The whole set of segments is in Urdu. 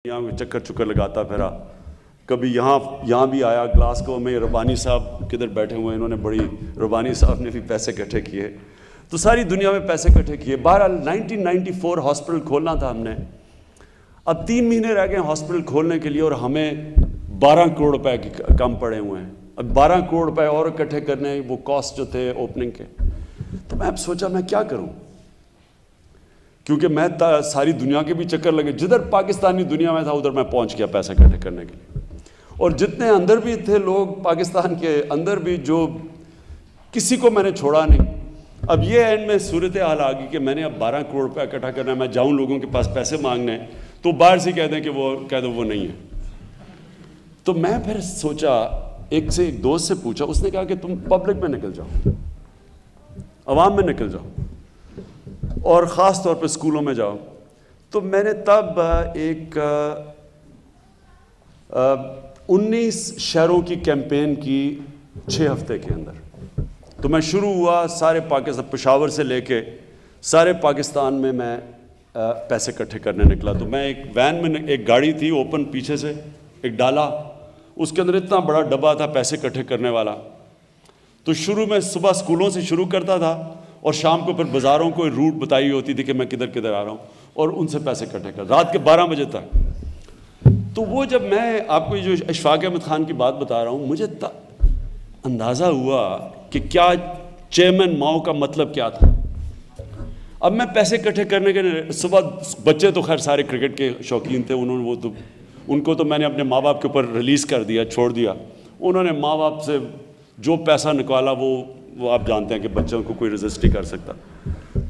یہاں چکر چکر لگاتا پھرا، کبھی یہاں بھی آیا گلاسگو میں. ربانی صاحب کدھر بیٹھے ہوئے ہیں، انہوں نے ربانی صاحب نے بھی پیسے اکٹھے کیے، تو ساری دنیا میں پیسے اکٹھے کیے. بہرحال 1994 ہاسپٹل کھولنا تھا ہم نے. اب 3 مہینے رہ گئے ہاسپٹل کھولنے کے لیے اور ہمیں 12 کروڑ روپے کم پڑے ہوئے ہیں. اب 12 کروڑ روپے اور اکٹھے کرنے، وہ کاسٹ جو تھے اوپننگ کے. تو میں اب سوچا میں کیا کروں، کیونکہ میں ساری دنیا کے بھی چکر لگے، جدھر پاکستانی دنیا میں تھا ادھر میں پہنچ گیا پیسے اکٹھے کرنے کے لیے. اور جتنے اندر بھی تھے لوگ پاکستان کے اندر بھی، جو کسی کو میں نے چھوڑا نہیں. اب یہ اینڈ میں صورتحال آ گئی کہ میں نے اب 12 کروڑ روپے اکٹھا کرنا ہے. میں جاؤں لوگوں کے پاس پیسے مانگنے تو باہر سے کہہ دیں کہ وہ کہہ دو وہ نہیں ہے. تو میں پھر سوچا، ایک دوست سے پوچھا، اس نے کہا کہ تم پبلک میں نکل جاؤ، عوام میں نکل جاؤ، اور خاص طور پہ اسکولوں میں جاؤ. تو میں نے تب ایک 19 شہروں کی کیمپین کی 6 ہفتے کے اندر. تو میں شروع ہوا سارے پاکستان، پشاور سے لے کے سارے پاکستان میں پیسے اکٹھے کرنے نکلا. تو میں ایک وین میں، ایک گاڑی تھی اوپن پیچھے سے، ایک ڈالا، اس کے اندر اتنا بڑا ڈبہ تھا پیسے اکٹھے کرنے والا. تو شروع میں صبح اسکولوں سے شروع کرتا تھا اور شام کو پھر بازاروں کو روٹ بتائی ہوتی تھی کہ میں کدھر کدھر آ رہا ہوں، اور ان سے پیسے اکٹھے کر رات کے 12 بجے تک. تو وہ جب میں آپ کو جو اشفاق احمد خان کی بات بتا رہا ہوں، مجھے اندازہ ہوا کہ کیا چیئرمین ماؤ کا مطلب کیا تھا. اب میں پیسے اکٹھے کرنے کے صبح، بچے تو خیر سارے کرکٹ کے شوقین تھے، ان کو تو میں نے اپنے ماں باپ کے اوپر ریلیز کر دیا، چھوڑ دیا. انہوں نے ماں باپ سے جو پیسہ نکالا وہ آپ جانتے ہیں کہ بچوں کو کوئی رزسٹ نہیں کر سکتا.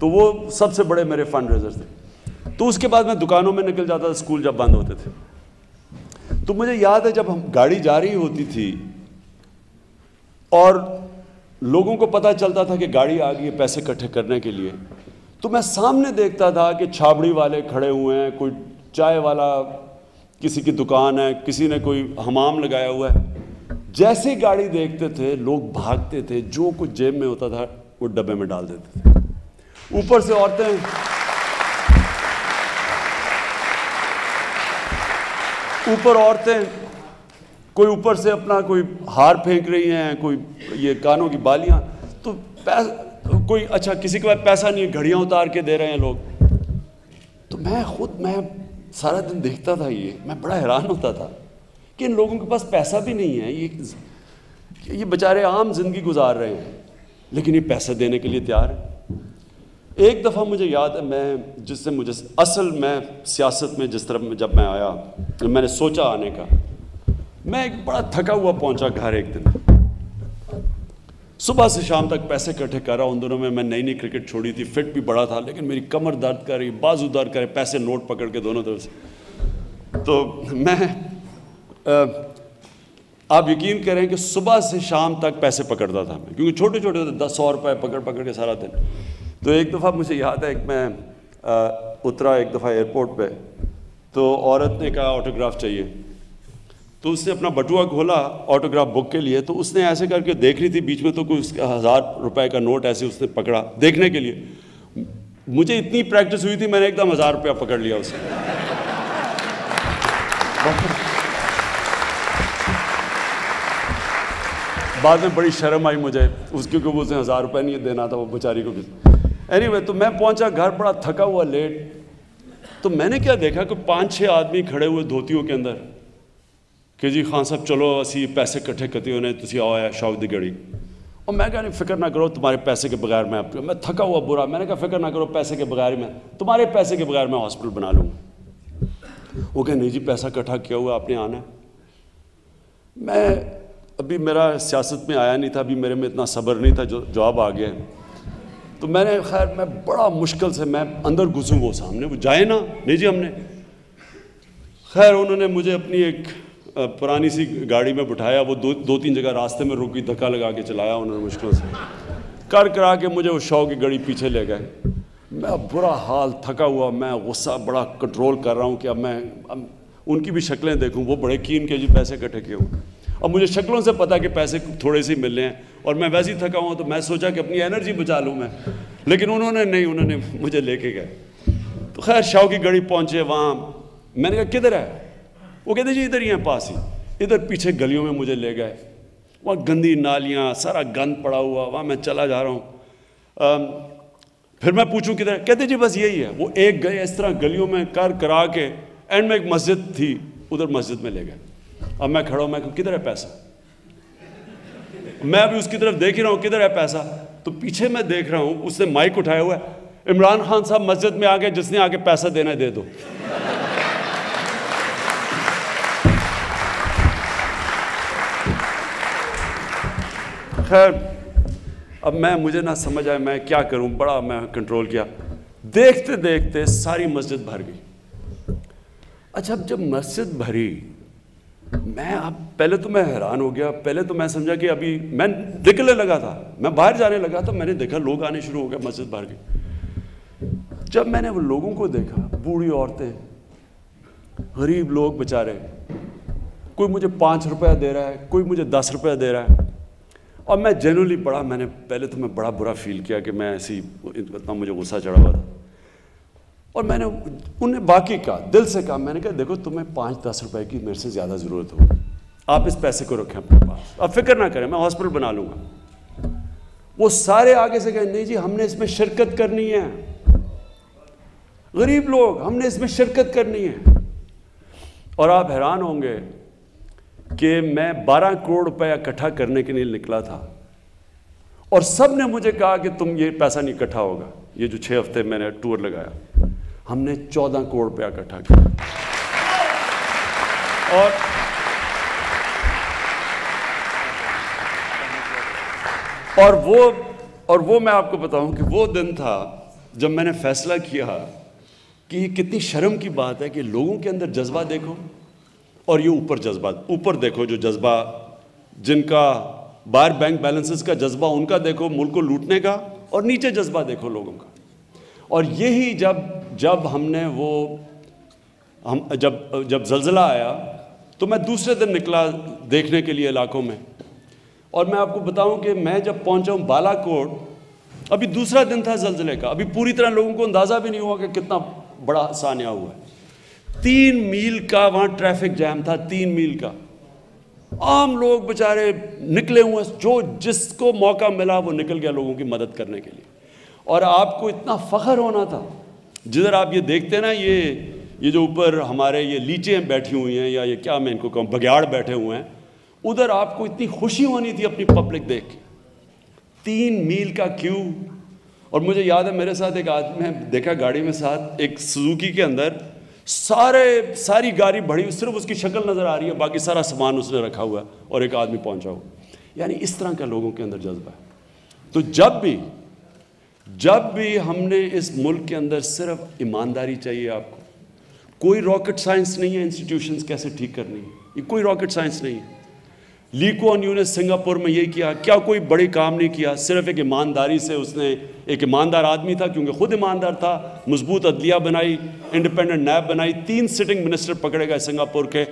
تو وہ سب سے بڑے میرے فنڈ ریزر تھے. تو اس کے بعد میں دکانوں میں نکل جاتا تھا، اسکول جب بند ہوتے تھے. تو مجھے یاد ہے جب ہم گاڑی جا رہی ہوتی تھی اور لوگوں کو پتہ چلتا تھا کہ گاڑی آ گئی ہے پیسے اکٹھے کرنے کے لیے، تو میں سامنے دیکھتا تھا کہ چھابڑی والے کھڑے ہوئے ہیں، کوئی چائے والا، کسی کی دکان ہے، کسی نے کوئی حمام لگایا ہوا ہے. جیسے گاڑی دیکھتے تھے لوگ بھاگتے تھے، جو کچھ جیب میں ہوتا تھا وہ ڈبے میں ڈال دیتے تھے. اوپر سے عورتیں کوئی اوپر سے اپنا کوئی ہار پھینک رہی ہیں، کوئی یہ کانوں کی بالیاں. تو کوئی اچھا کسی کے پاس پیسہ نہیں ہے، گھڑیاں اتار کے دے رہے ہیں لوگ. تو میں سارا دن دیکھتا تھا، میں بڑا حیران ہوتا تھا کہ ان لوگوں کے پاس پیسہ بھی نہیں ہے، یہ بیچارے عام زندگی گزار رہے ہیں لیکن یہ پیسہ دینے کے لیے تیار ہے. ایک دفعہ مجھے یاد ہے، میں سیاست میں جس طرح جب میں آیا، میں نے سوچا آنے کا، میں ایک بڑا تھکا ہوا پہنچا گھر. ایک دن صبح سے شام تک پیسے اکٹھے کر رہا. ان دنوں میں نئی کرکٹ چھوڑی تھی، فٹ بھی بڑا تھا، لیکن میری کمر درد کر رہی، بازو درد کر رہے، پیسے نوٹ پکڑ کے دونوں طرف سے. تو آپ یقین کریں کہ صبح سے شام تک پیسے پکڑتا تھا میں، کیونکہ چھوٹے چھوٹے ہوتے، 100 روپے پکڑ کے سارا دن. تو ایک دفعہ مجھے یاد ہے، میں اترا ایک دفعہ ایئرپورٹ پہ، تو عورت نے کہا آٹوگراف چاہیے. تو اس نے اپنا بٹوا کھولا آٹوگراف بک کے لیے. تو اس نے ایسے کر کے دیکھ رہی تھی، بیچ میں تو کوئی 1000 روپے کا نوٹ ایسے اس نے پکڑا دیکھنے کے لیے. مجھے اتنی پریکٹس ہوئی تھی، میں نے ایک دم 1000 روپیہ پکڑ لیا اسے. بعد میں بڑی شرم آئی مجھے، کیونکہ وہ اسے 1000 روپے نہیں دینا تھا وہ بیچاری کو. اینی تو میں پہنچا گھر بڑا تھکا ہوا، لیٹ. تو میں نے کیا دیکھا کہ 5-6 آدمی کھڑے ہوئے دھوتیوں کے اندر کہ جی خان صاحب چلو اسی پیسے اکٹھے کرتے ہونے تسی آؤ شاؤ دی گڑی. اور میں کہا نہیں فکر نہ کرو، تمہارے پیسے کے بغیر میں تھکا ہوا برا، میں نے کہا فکر نہ کرو، پیسے کے بغیر تمہارے پیسے کے بغیر میں ہاسپٹل بنا لوں. وہ کہ نہیں جی پیسہ اکٹھا کیا ہوا آپ نے آنا ہے. میں ابھی میرا سیاست میں آیا نہیں تھا، ابھی میرے میں اتنا صبر نہیں تھا، جو جواب آ گیا. تو میں نے میں بڑا مشکل سے میں اندر گھسوں، وہ سامنے وہ جائے نا، نہیں جی ہم نے. خیر انہوں نے مجھے اپنی ایک پرانی سی گاڑی میں بٹھایا، وہ 2-3 جگہ راستے میں روکی، دھکا لگا کے چلایا انہوں نے مشکل سے، کرا کے مجھے وہ شو کی گاڑی پیچھے لے گئے. میں برا حال تھکا ہوا، میں غصہ بڑا کنٹرول کر رہا ہوں کہ اب میں ان کی بھی شکلیں دیکھوں. وہ بڑے کین کے جی پیسے اکٹھے کیے ہوں. اب مجھے شکلوں سے پتا کہ پیسے تھوڑے سے مل رہے ہیں اور میں ویسے ہی تھکا ہوں. تو میں سوچا کہ اپنی انرجی بچا لوں میں، لیکن انہوں نے مجھے لے کے گئے. تو خیر شاؤ کی گڑی پہنچے، وہاں میں نے کہا کدھر ہے؟ وہ کہتے جی ادھر ہی ہیں پاس ہی. ادھر پیچھے گلیوں میں مجھے لے گئے, وہاں گندی نالیاں, سارا گند پڑا ہوا, وہاں میں چلا جا رہا ہوں. پھر میں پوچھوں کدھر, کہتے جی بس یہی ہے. وہ ایک گئے اس طرح گلیوں میں کرا کے اینڈ میں ایک مسجد تھی, ادھر مسجد میں لے گئے. اب میں کھڑا ہوں, میں کہوں کدھر ہے پیسہ؟ میں ابھی اس کی طرف دیکھ ہی رہا ہوں کدھر ہے پیسہ. تو پیچھے میں دیکھ رہا ہوں اس نے مائک اٹھایا ہوا ہے, عمران خان صاحب مسجد میں آ گئے, جس نے آ کے پیسہ دینا ہے دے دو. خیر اب مجھے نہ سمجھ آئے میں کیا کروں, بڑا میں کنٹرول کیا. دیکھتے دیکھتے ساری مسجد بھر گئی. اچھا اب جب مسجد بھری, میں اب پہلے تو میں حیران ہو گیا. پہلے تو میں سمجھا کہ ابھی میں نکلنے لگا تھا, میں باہر جانے لگا تھا, میں نے دیکھا لوگ آنے شروع ہو گئے, مسجد بھر گئی. جب میں نے وہ لوگوں کو دیکھا, بوڑھی عورتیں, غریب لوگ بیچارے, کوئی مجھے 5 روپیہ دے رہا ہے, کوئی مجھے 10 روپیہ دے رہا ہے. اور میں جنرلی میں نے پہلے تو میں بڑا برا فیل کیا کہ میں ایسی اتنا مجھے غصہ چڑھا ہوا تھا. اور میں نے انہیں باقی کہا, دل سے کہا, میں نے کہا دیکھو تمہیں 5-10 روپے کی میرے سے زیادہ ضرورت ہو, آپ اس پیسے کو رکھیں اپنے پاس, آپ فکر نہ کریں, میں ہاسپٹل بنا لوں گا. وہ سارے آگے سے کہیں نہیں جی ہم نے اس میں شرکت کرنی ہے, غریب لوگ, ہم نے اس میں شرکت کرنی ہے. اور آپ حیران ہوں گے کہ میں 12 کروڑ روپیہ اکٹھا کرنے کے لیے نکلا تھا, اور سب نے مجھے کہا کہ تم یہ پیسہ نہیں اکٹھا ہوگا. یہ جو 6 ہفتے میں نے ٹور لگایا, ہم نے 14 کروڑ روپیہ اکٹھا کیا. اور وہ میں آپ کو بتاؤں کہ وہ دن تھا جب میں نے فیصلہ کیا کہ یہ کتنی شرم کی بات ہے کہ لوگوں کے اندر جذبہ دیکھو, اور یہ اوپر دیکھو جو جذبہ, جن کا باہر بینک بیلنسز کا جذبہ ان کا دیکھو ملک کو لوٹنے کا, اور نیچے جذبہ دیکھو لوگوں کا. اور یہی جب ہم نے جب زلزلہ آیا تو میں دوسرے دن نکلا دیکھنے کے لیے علاقوں میں. اور میں آپ کو بتاؤں کہ میں جب پہنچا ہوں بالا کوٹ, ابھی دوسرا دن تھا زلزلے کا, ابھی پوری طرح لوگوں کو اندازہ بھی نہیں ہوا کہ کتنا بڑا سانحہ ہوا ہے. 3 میل کا وہاں ٹریفک جام تھا, 3 میل کا. عام لوگ بیچارے نکلے ہوئے, جو جس کو موقع ملا وہ نکل گیا لوگوں کی مدد کرنے کے لیے. اور آپ کو اتنا فخر ہونا تھا, جدھر آپ یہ دیکھتے ہیں نا, یہ جو اوپر ہمارے یہ لیچیں بیٹھی ہوئی ہیں, یا یہ کیا میں ان کو کہوں, بگیاڑ بیٹھے ہوئے ہیں, ادھر آپ کو اتنی خوشی ہونی تھی اپنی پبلک دیکھ کے. 3 میل کا کیو. اور مجھے یاد ہے میرے ساتھ ایک آدمی میں دیکھا گاڑی میں ساتھ, ایک سزوکی کے اندر ساری گاڑی بڑھی, صرف اس کی شکل نظر آ رہی ہے, باقی سارا سامان اس نے رکھا ہوا ہے, اور ایک آدمی پہنچا ہوا. یعنی اس طرح کا لوگوں کے اندر جذبہ ہے. تو جب بھی ہم نے اس ملک کے اندر صرف ایمانداری چاہیے آپ کو. کوئی راکٹ سائنس نہیں ہے انسٹیٹیوشنز کیسے ٹھیک کرنی ہے, یہ کوئی راکٹ سائنس نہیں ہے. لی کوان یو نے سنگاپور میں یہ کیا, کیا کوئی بڑی کام نہیں کیا, صرف ایک ایمانداری سے اس نے, ایک ایماندار آدمی تھا کیونکہ خود ایماندار تھا, مضبوط عدلیہ بنائی, انڈیپینڈنٹ نیب بنائی, 3 سٹنگ منسٹر پکڑے گئے سنگاپور کے.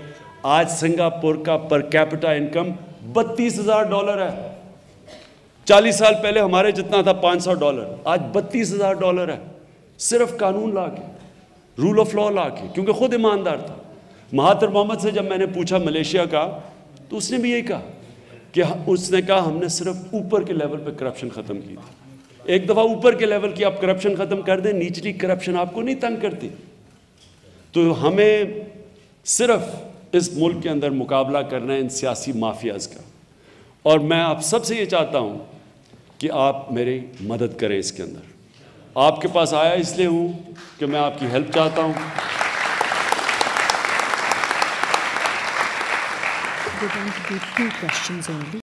آج سنگاپور کا پر کیپٹا انکم $32,000 ہے. 40 سال پہلے ہمارے جتنا تھا $500, آج $32,000 ہے, صرف قانون لا کے, رول آف لا لا کے, کیونکہ خود ایماندار تھا. مہاتر محمد سے جب میں نے پوچھا ملیشیا کا, تو اس نے بھی یہی کہا کہ اس نے کہا ہم نے صرف اوپر کے لیول پہ کرپشن ختم کی تھی. ایک دفعہ اوپر کے لیول کی آپ کرپشن ختم کر دیں, نیچلی کرپشن آپ کو نہیں تنگ کرتی. تو ہمیں صرف اس ملک کے اندر مقابلہ کرنا ہے ان سیاسی مافیاز کا. اور میں آپ سب سے یہ چاہتا ہوں کہ آپ میری مدد کریں اس کے اندر. آپ کے پاس آیا اس لیے ہوں کہ میں آپ کی ہیلپ چاہتا ہوں. We're going to do 2 questions only.